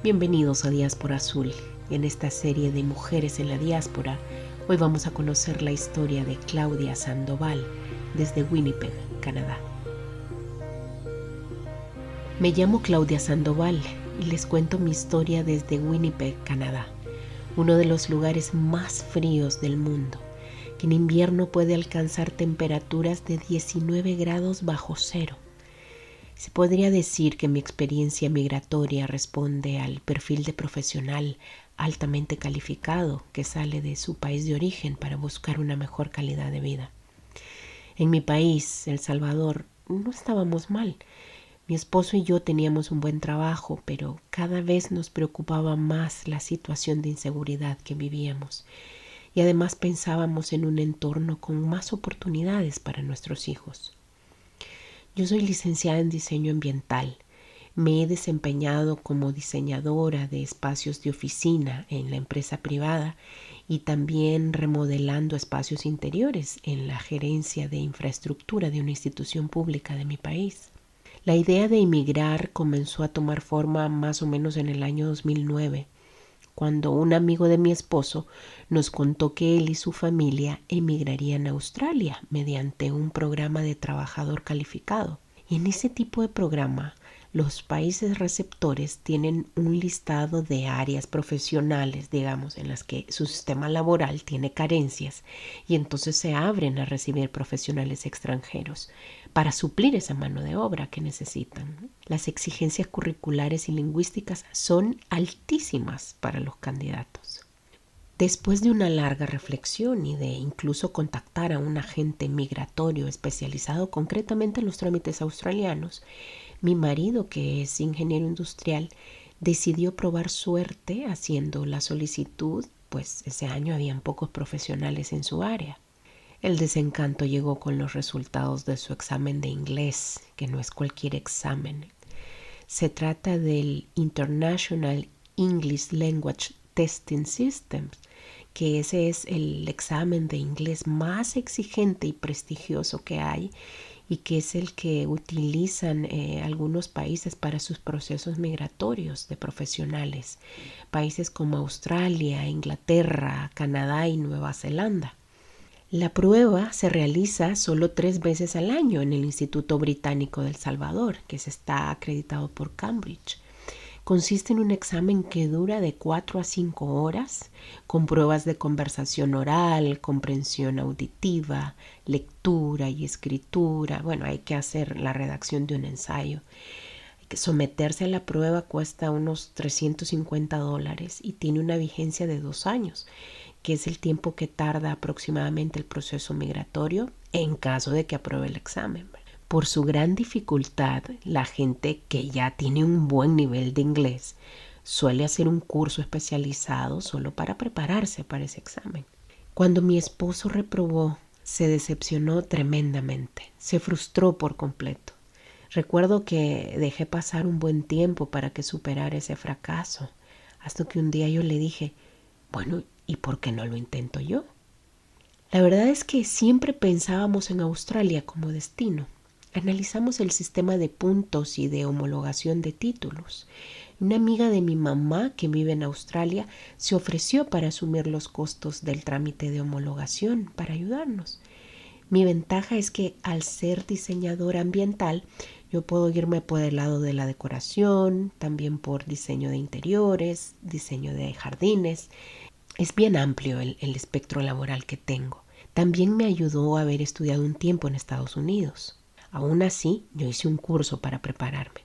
Bienvenidos a Diáspora Azul. En esta serie de Mujeres en la Diáspora, hoy vamos a conocer la historia de Claudia Sandoval desde Winnipeg, Canadá. Me llamo Claudia Sandoval y les cuento mi historia desde Winnipeg, Canadá, uno de los lugares más fríos del mundo, que en invierno puede alcanzar temperaturas de 19 grados bajo cero. Se podría decir que mi experiencia migratoria responde al perfil de profesional altamente calificado que sale de su país de origen para buscar una mejor calidad de vida. En mi país, El Salvador, no estábamos mal. Mi esposo y yo teníamos un buen trabajo, pero cada vez nos preocupaba más la situación de inseguridad que vivíamos. Y además pensábamos en un entorno con más oportunidades para nuestros hijos. Yo soy licenciada en diseño ambiental. Me he desempeñado como diseñadora de espacios de oficina en la empresa privada y también remodelando espacios interiores en la gerencia de infraestructura de una institución pública de mi país. La idea de emigrar comenzó a tomar forma más o menos en el año 2009, cuando un amigo de mi esposo nos contó que él y su familia emigrarían a Australia mediante un programa de trabajador calificado. Y en ese tipo de programa, los países receptores tienen un listado de áreas profesionales, digamos, en las que su sistema laboral tiene carencias y entonces se abren a recibir profesionales extranjeros para suplir esa mano de obra que necesitan. Las exigencias curriculares y lingüísticas son altísimas para los candidatos. Después de una larga reflexión y de incluso contactar a un agente migratorio especializado concretamente en los trámites australianos, mi marido, que es ingeniero industrial, decidió probar suerte haciendo la solicitud, pues ese año habían pocos profesionales en su área. El desencanto llegó con los resultados de su examen de inglés, que no es cualquier examen. Se trata del International English Language Testing System, que ese es el examen de inglés más exigente y prestigioso que hay y que es el que utilizan algunos países para sus procesos migratorios de profesionales, países como Australia, Inglaterra, Canadá y Nueva Zelanda. La prueba se realiza solo 3 veces al año en el Instituto Británico de El Salvador, que está acreditado por Cambridge. Consiste en un examen que dura de 4 a 5 horas, con pruebas de conversación oral, comprensión auditiva, lectura y escritura. Bueno, hay que hacer la redacción de un ensayo. Someterse a la prueba cuesta unos $350 y tiene una vigencia de 2 años, que es el tiempo que tarda aproximadamente el proceso migratorio en caso de que apruebe el examen. Por su gran dificultad, la gente que ya tiene un buen nivel de inglés suele hacer un curso especializado solo para prepararse para ese examen. Cuando mi esposo reprobó, se decepcionó tremendamente, se frustró por completo. Recuerdo que dejé pasar un buen tiempo para que superara ese fracaso, hasta que un día yo le dije, bueno, ¿y por qué no lo intento yo? La verdad es que siempre pensábamos en Australia como destino. Analizamos el sistema de puntos y de homologación de títulos. Una amiga de mi mamá que vive en Australia se ofreció para asumir los costos del trámite de homologación para ayudarnos. Mi ventaja es que al ser diseñadora ambiental, yo puedo irme por el lado de la decoración, también por diseño de interiores, diseño de jardines. Es bien amplio el espectro laboral que tengo. También me ayudó a haber estudiado un tiempo en Estados Unidos. Aún así, yo hice un curso para prepararme.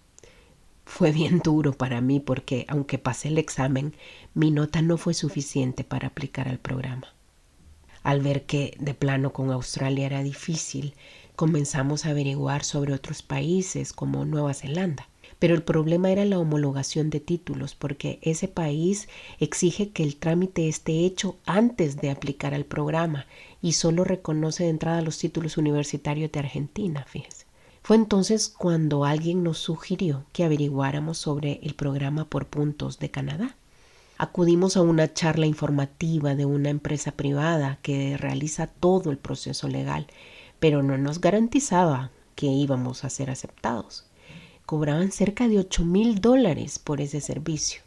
Fue bien duro para mí porque, aunque pasé el examen, mi nota no fue suficiente para aplicar al programa. Al ver que de plano con Australia era difícil, comenzamos a averiguar sobre otros países como Nueva Zelanda. Pero el problema era la homologación de títulos, porque ese país exige que el trámite esté hecho antes de aplicar al programa y solo reconoce de entrada los títulos universitarios de Argentina, fíjense. Fue entonces cuando alguien nos sugirió que averiguáramos sobre el programa por puntos de Canadá. Acudimos a una charla informativa de una empresa privada que realiza todo el proceso legal, pero no nos garantizaba que íbamos a ser aceptados. Cobraban cerca de $8,000 por ese servicio.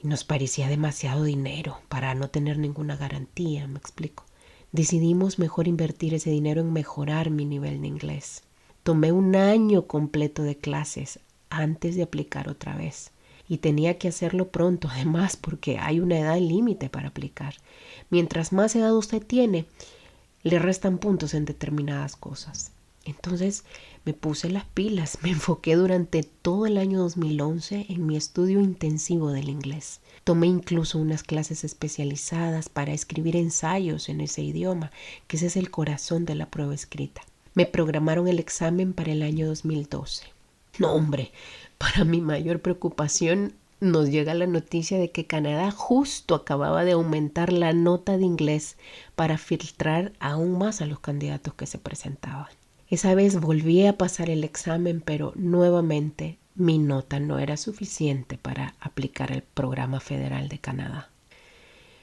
Y nos parecía demasiado dinero para no tener ninguna garantía, me explico. Decidimos mejor invertir ese dinero en mejorar mi nivel de inglés. Tomé un año completo de clases antes de aplicar otra vez. Y tenía que hacerlo pronto, además, porque hay una edad límite para aplicar. Mientras más edad usted tiene, le restan puntos en determinadas cosas. Entonces me puse las pilas, me enfoqué durante todo el año 2011 en mi estudio intensivo del inglés. Tomé incluso unas clases especializadas para escribir ensayos en ese idioma, que ese es el corazón de la prueba escrita. Me programaron el examen para el año 2012. No, hombre, para mi mayor preocupación nos llega la noticia de que Canadá justo acababa de aumentar la nota de inglés para filtrar aún más a los candidatos que se presentaban. Esa vez volví a pasar el examen, pero nuevamente mi nota no era suficiente para aplicar el programa federal de Canadá.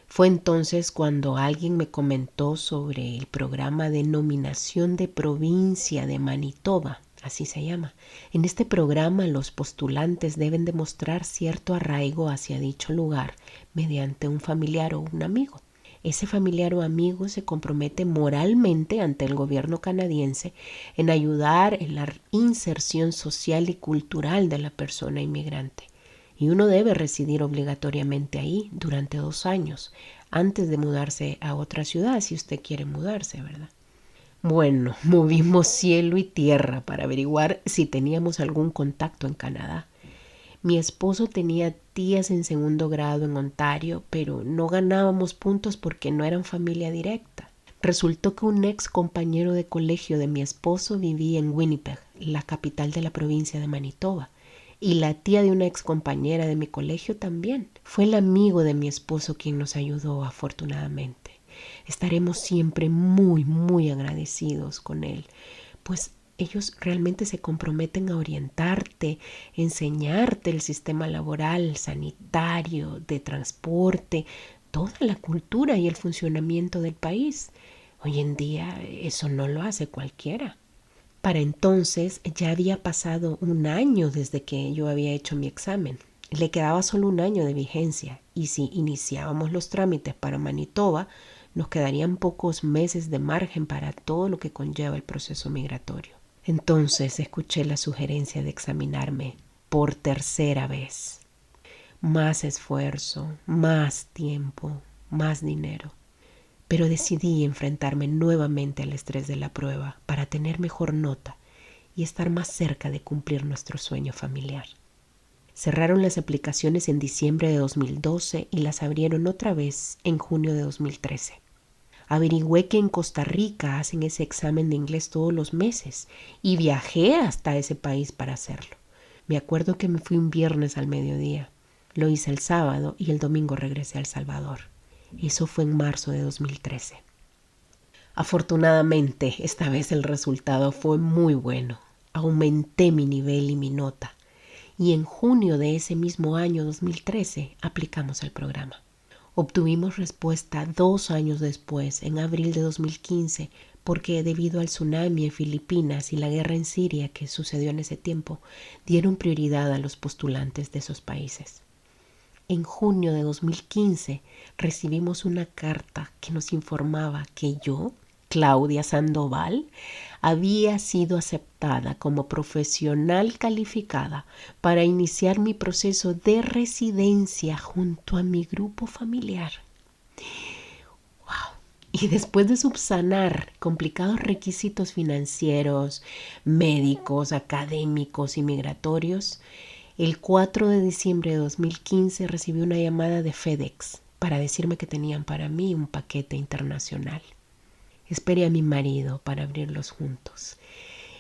Fue entonces cuando alguien me comentó sobre el programa de nominación de provincia de Manitoba, así se llama. En este programa los postulantes deben demostrar cierto arraigo hacia dicho lugar mediante un familiar o un amigo. Ese familiar o amigo se compromete moralmente ante el gobierno canadiense en ayudar en la inserción social y cultural de la persona inmigrante. Y uno debe residir obligatoriamente ahí durante 2 años antes de mudarse a otra ciudad, si usted quiere mudarse, ¿verdad? Bueno, movimos cielo y tierra para averiguar si teníamos algún contacto en Canadá. Mi esposo tenía tías en segundo grado en Ontario, pero no ganábamos puntos porque no eran familia directa. Resultó que un ex compañero de colegio de mi esposo vivía en Winnipeg, la capital de la provincia de Manitoba. Y la tía de una ex compañera de mi colegio también. Fue el amigo de mi esposo quien nos ayudó, afortunadamente. Estaremos siempre muy, muy agradecidos con él, pues ellos realmente se comprometen a orientarte, enseñarte el sistema laboral, sanitario, de transporte, toda la cultura y el funcionamiento del país. Hoy en día eso no lo hace cualquiera. Para entonces ya había pasado un año desde que yo había hecho mi examen. Le quedaba solo un año de vigencia y si iniciábamos los trámites para Manitoba, nos quedarían pocos meses de margen para todo lo que conlleva el proceso migratorio. Entonces escuché la sugerencia de examinarme por tercera vez. Más esfuerzo, más tiempo, más dinero. Pero decidí enfrentarme nuevamente al estrés de la prueba para tener mejor nota y estar más cerca de cumplir nuestro sueño familiar. Cerraron las aplicaciones en diciembre de 2012 y las abrieron otra vez en junio de 2013. Averigüé que en Costa Rica hacen ese examen de inglés todos los meses y viajé hasta ese país para hacerlo. Me acuerdo que me fui un viernes al mediodía. Lo hice el sábado y el domingo regresé a El Salvador. Eso fue en marzo de 2013. Afortunadamente, esta vez el resultado fue muy bueno. Aumenté mi nivel y mi nota. Y en junio de ese mismo año 2013 aplicamos el programa. Obtuvimos respuesta 2 años después, en abril de 2015, porque debido al tsunami en Filipinas y la guerra en Siria que sucedió en ese tiempo, dieron prioridad a los postulantes de esos países. En junio de 2015 recibimos una carta que nos informaba que yo, Claudia Sandoval, había sido aceptada como profesional calificada para iniciar mi proceso de residencia junto a mi grupo familiar. ¡Wow! Y después de subsanar complicados requisitos financieros, médicos, académicos y migratorios, el 4 de diciembre de 2015 recibí una llamada de FedEx para decirme que tenían para mí un paquete internacional. Esperé a mi marido para abrirlos juntos.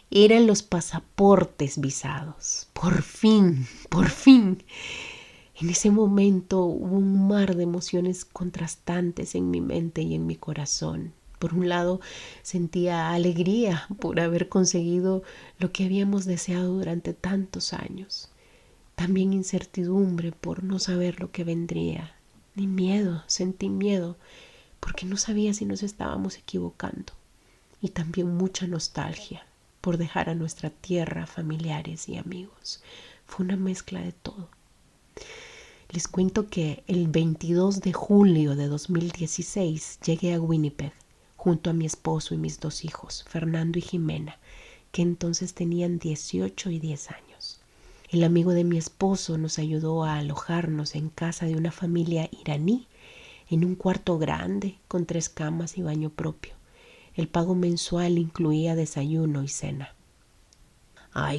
Eran los pasaportes visados. Por fin, por fin. En ese momento hubo un mar de emociones contrastantes en mi mente y en mi corazón. Por un lado, sentía alegría por haber conseguido lo que habíamos deseado durante tantos años. También incertidumbre por no saber lo que vendría. Ni miedo, sentí miedo porque no sabía si nos estábamos equivocando. Y también mucha nostalgia por dejar a nuestra tierra, familiares y amigos. Fue una mezcla de todo. Les cuento que el 22 de julio de 2016 llegué a Winnipeg junto a mi esposo y mis 2 hijos, Fernando y Jimena, que entonces tenían 18 y 10 años. El amigo de mi esposo nos ayudó a alojarnos en casa de una familia iraní, en un cuarto grande con 3 camas y baño propio. El pago mensual incluía desayuno y cena.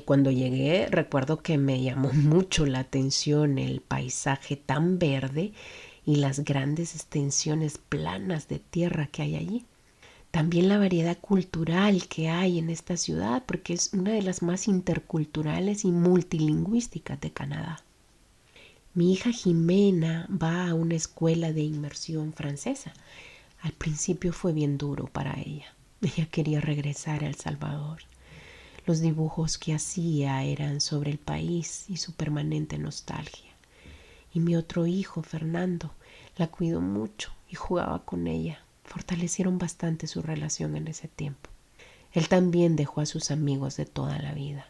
Cuando llegué recuerdo que me llamó mucho la atención el paisaje tan verde y las grandes extensiones planas de tierra que hay allí. También la variedad cultural que hay en esta ciudad, porque es una de las más interculturales y multilingüísticas de Canadá. Mi hija Jimena va a una escuela de inmersión francesa. Al principio fue bien duro para ella. Ella quería regresar a El Salvador. Los dibujos que hacía eran sobre el país y su permanente nostalgia. Y mi otro hijo, Fernando, la cuidó mucho y jugaba con ella. Fortalecieron bastante su relación en ese tiempo. Él también dejó a sus amigos de toda la vida.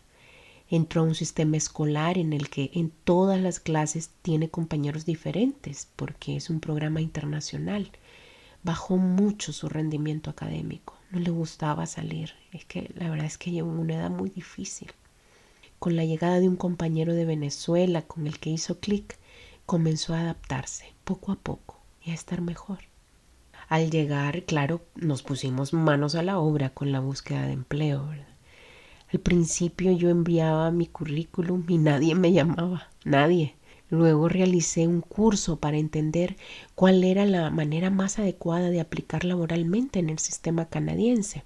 Entró a un sistema escolar en el que en todas las clases tiene compañeros diferentes porque es un programa internacional. Bajó mucho su rendimiento académico. No le gustaba salir. Es que la verdad es que llegó en una edad muy difícil. Con la llegada de un compañero de Venezuela con el que hizo clic, comenzó a adaptarse poco a poco y a estar mejor. Al llegar, claro, nos pusimos manos a la obra con la búsqueda de empleo, ¿verdad? Al principio yo enviaba mi currículum y nadie me llamaba, nadie. Luego realicé un curso para entender cuál era la manera más adecuada de aplicar laboralmente en el sistema canadiense.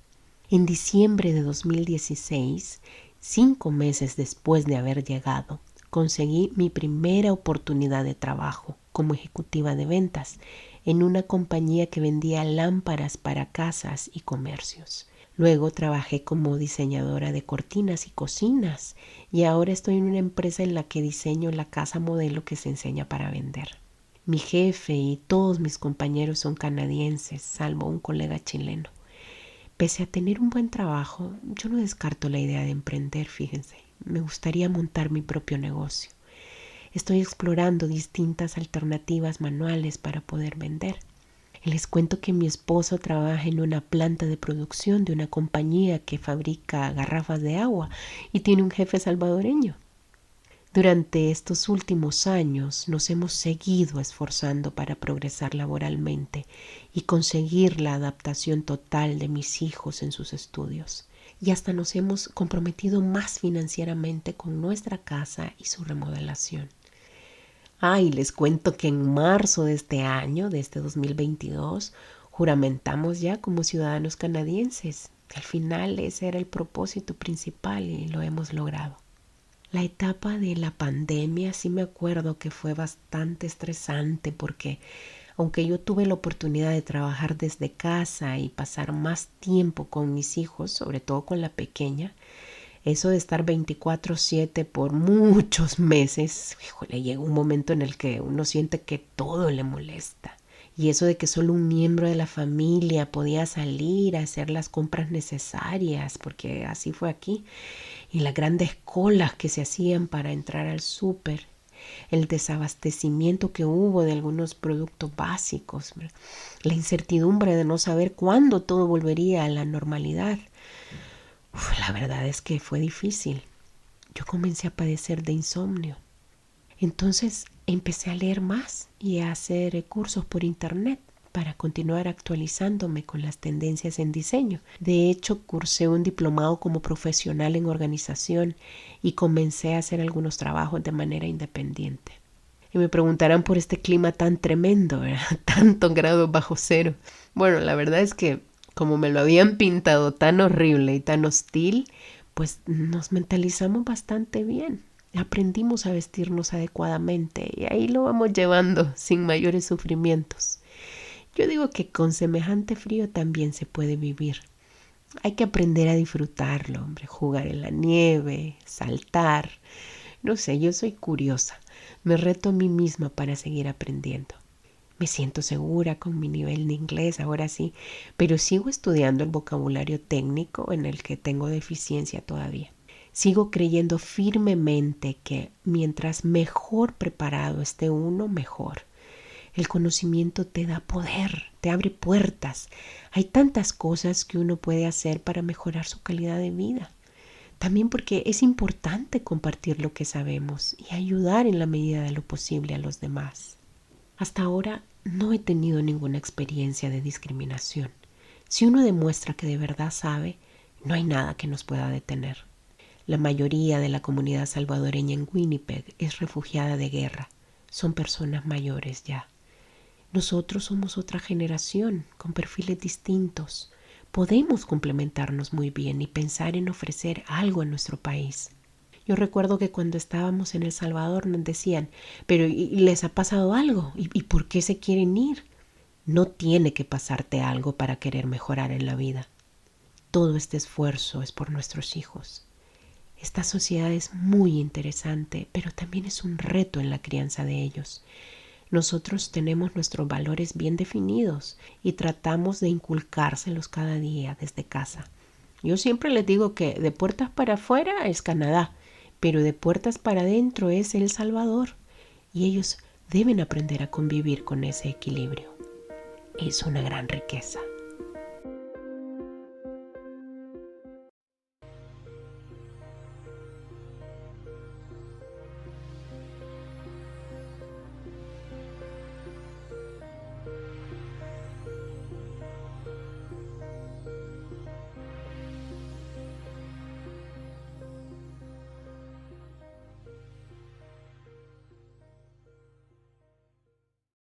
En diciembre de 2016, 5 meses después de haber llegado, conseguí mi primera oportunidad de trabajo como ejecutiva de ventas en una compañía que vendía lámparas para casas y comercios. Luego trabajé como diseñadora de cortinas y cocinas y ahora estoy en una empresa en la que diseño la casa modelo que se enseña para vender. Mi jefe y todos mis compañeros son canadienses, salvo un colega chileno. Pese a tener un buen trabajo, yo no descarto la idea de emprender, fíjense. Me gustaría montar mi propio negocio. Estoy explorando distintas alternativas manuales para poder vender. Les cuento que mi esposo trabaja en una planta de producción de una compañía que fabrica garrafas de agua y tiene un jefe salvadoreño. Durante estos últimos años nos hemos seguido esforzando para progresar laboralmente y conseguir la adaptación total de mis hijos en sus estudios. Y hasta nos hemos comprometido más financieramente con nuestra casa y su remodelación. Y les cuento que en marzo de este año, de este 2022, juramentamos ya como ciudadanos canadienses. Al final ese era el propósito principal y lo hemos logrado. La etapa de la pandemia sí me acuerdo que fue bastante estresante porque aunque yo tuve la oportunidad de trabajar desde casa y pasar más tiempo con mis hijos, sobre todo con la pequeña, eso de estar 24/7 por muchos meses, híjole, llega un momento en el que uno siente que todo le molesta. Y eso de que solo un miembro de la familia podía salir a hacer las compras necesarias, porque así fue aquí, y las grandes colas que se hacían para entrar al súper, el desabastecimiento que hubo de algunos productos básicos, la incertidumbre de no saber cuándo todo volvería a la normalidad. La verdad es que fue difícil. Yo comencé a padecer de insomnio. Entonces empecé a leer más y a hacer cursos por internet para continuar actualizándome con las tendencias en diseño. De hecho, cursé un diplomado como profesional en organización y comencé a hacer algunos trabajos de manera independiente. Y me preguntarán por este clima tan tremendo, ¿verdad? Tantos grados bajo cero. Bueno, la verdad es que como me lo habían pintado tan horrible y tan hostil, pues nos mentalizamos bastante bien. Aprendimos a vestirnos adecuadamente y ahí lo vamos llevando sin mayores sufrimientos. Yo digo que con semejante frío también se puede vivir. Hay que aprender a disfrutarlo, hombre, jugar en la nieve, saltar. No sé, yo soy curiosa. Me reto a mí misma para seguir aprendiendo. Me siento segura con mi nivel de inglés, ahora sí, pero sigo estudiando el vocabulario técnico en el que tengo deficiencia todavía. Sigo creyendo firmemente que mientras mejor preparado esté uno, mejor. El conocimiento te da poder, te abre puertas. Hay tantas cosas que uno puede hacer para mejorar su calidad de vida. También porque es importante compartir lo que sabemos y ayudar en la medida de lo posible a los demás. Hasta ahora no he tenido ninguna experiencia de discriminación. Si uno demuestra que de verdad sabe, no hay nada que nos pueda detener. La mayoría de la comunidad salvadoreña en Winnipeg es refugiada de guerra. Son personas mayores ya. Nosotros somos otra generación con perfiles distintos. Podemos complementarnos muy bien y pensar en ofrecer algo a nuestro país. Yo recuerdo que cuando estábamos en El Salvador nos decían, pero ¿y les ha pasado algo? ¿Y por qué se quieren ir? No tiene que pasarte algo para querer mejorar en la vida. Todo este esfuerzo es por nuestros hijos. Esta sociedad es muy interesante, pero también es un reto en la crianza de ellos. Nosotros tenemos nuestros valores bien definidos y tratamos de inculcárselos cada día desde casa. Yo siempre les digo que de puertas para afuera es Canadá, pero de puertas para adentro es El Salvador. Y ellos deben aprender a convivir con ese equilibrio. Es una gran riqueza.